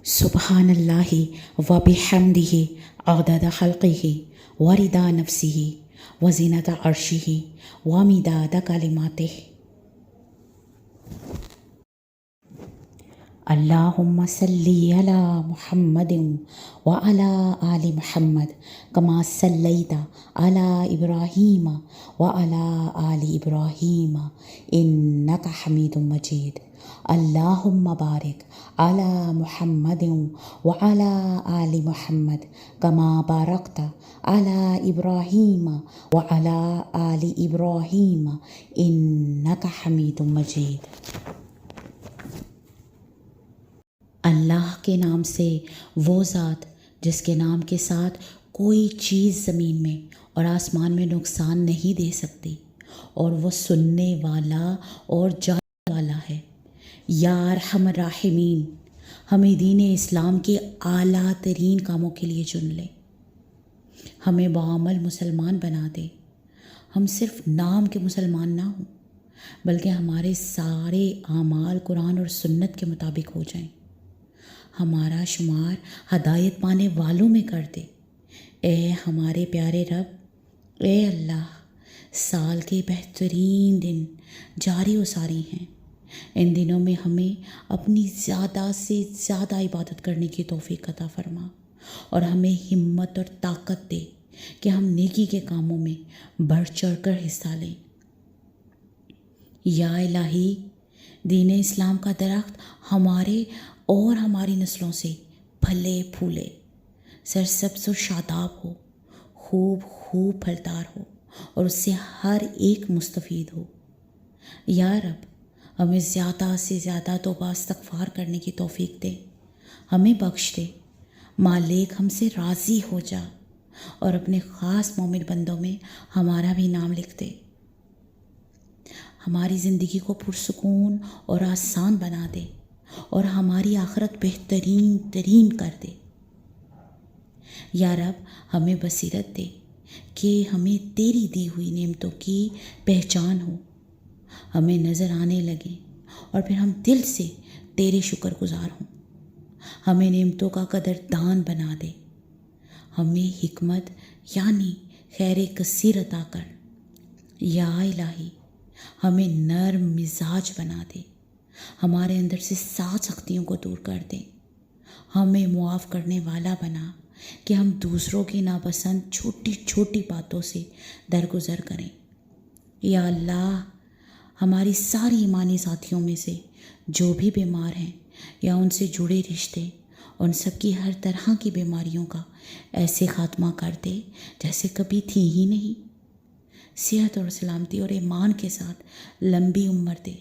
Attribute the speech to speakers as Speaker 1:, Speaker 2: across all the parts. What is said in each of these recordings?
Speaker 1: سبحان اللہ و بحمدہ عدد خلقہ و رضا نفسہ و زینت عرشہ و مداد کلماتہ۔ اللہم صلی علی محمد و علی آل محمد کما صلیت علی ابراہیم و علی آل ابراہیم انک حمید مجید۔ اللہم بارک علی محمد و علی آل محمد کما بارکت علی ابراہیم و علی آل ابراہیم انک حمید مجید۔ اللہ کے نام سے، وہ ذات جس کے نام کے ساتھ کوئی چیز زمین میں اور آسمان میں نقصان نہیں دے سکتی، اور وہ سننے والا اور جاننے والا ہے۔ یا ارحم الراحمین، ہمیں دین اسلام کے اعلیٰ ترین کاموں کے لیے چن لے، ہمیں بعمل مسلمان بنا دے۔ ہم صرف نام کے مسلمان نہ ہوں، بلکہ ہمارے سارے اعمال قرآن اور سنت کے مطابق ہو جائیں۔ ہمارا شمار ہدایت پانے والوں میں کر دے۔ اے ہمارے پیارے رب، اے اللہ، سال کے بہترین دن جاری و ساری ہیں۔ ان دنوں میں ہمیں اپنی زیادہ سے زیادہ عبادت کرنے کی توفیق عطا فرما، اور ہمیں ہمت اور طاقت دے کہ ہم نیکی کے کاموں میں بڑھ چڑھ کر حصہ لیں۔ یا الہی، دین اسلام کا درخت ہمارے اور ہماری نسلوں سے پھلے پھولے، سرسبز و شاداب ہو، خوب خوب پھلدار ہو، اور اس سے ہر ایک مستفید ہو۔ یا رب، ہمیں زیادہ سے زیادہ توبہ استغفار کرنے کی توفیق دے، ہمیں بخش دے۔ مالک، ہم سے راضی ہو جا، اور اپنے خاص مومن بندوں میں ہمارا بھی نام لکھ دے۔ ہماری زندگی کو پرسکون اور آسان بنا دے، اور ہماری آخرت بہترین ترین کر دے۔ یا رب، ہمیں بصیرت دے کہ ہمیں تیری دی ہوئی نعمتوں کی پہچان ہو، ہمیں نظر آنے لگیں، اور پھر ہم دل سے تیرے شکر گزار ہوں۔ ہمیں نعمتوں کا قدردان بنا دے، ہمیں حکمت یعنی خیر کثیر عطا کر۔ یا الہی، ہمیں نرم مزاج بنا دے، ہمارے اندر سے سات سختیوں کو دور کر دے۔ ہمیں معاف کرنے والا بنا کہ ہم دوسروں کی ناپسند چھوٹی چھوٹی باتوں سے درگزر کریں۔ یا اللہ، ہماری ساری ایمانی ساتھیوں میں سے جو بھی بیمار ہیں یا ان سے جڑے رشتے، ان سب کی ہر طرح کی بیماریوں کا ایسے خاتمہ کر دے جیسے کبھی تھی ہی نہیں۔ صحت اور سلامتی اور ایمان کے ساتھ لمبی عمر دے۔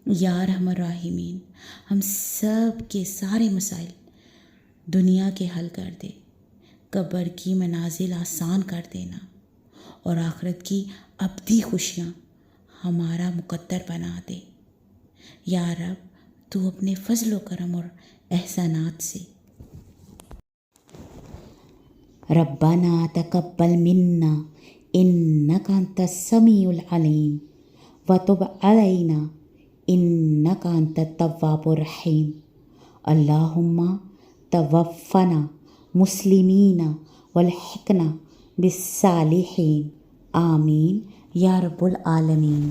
Speaker 1: یا ارحم الراحمین، ہم سب کے سارے مسائل دنیا کے حل کر دے، قبر کی منازل آسان کر دینا، اور آخرت کی ابدی خوشیاں ہمارا مقدر بنا دے۔ یا رب، تو اپنے فضل و کرم اور احسانات سے ربنا تقبل منا انک انت السمیع العلیم وتب علینا انک انت التواب الرحیم۔ اللہم توفنا مسلمین والحقنا بالصالحین، آمین یا رب العالمین۔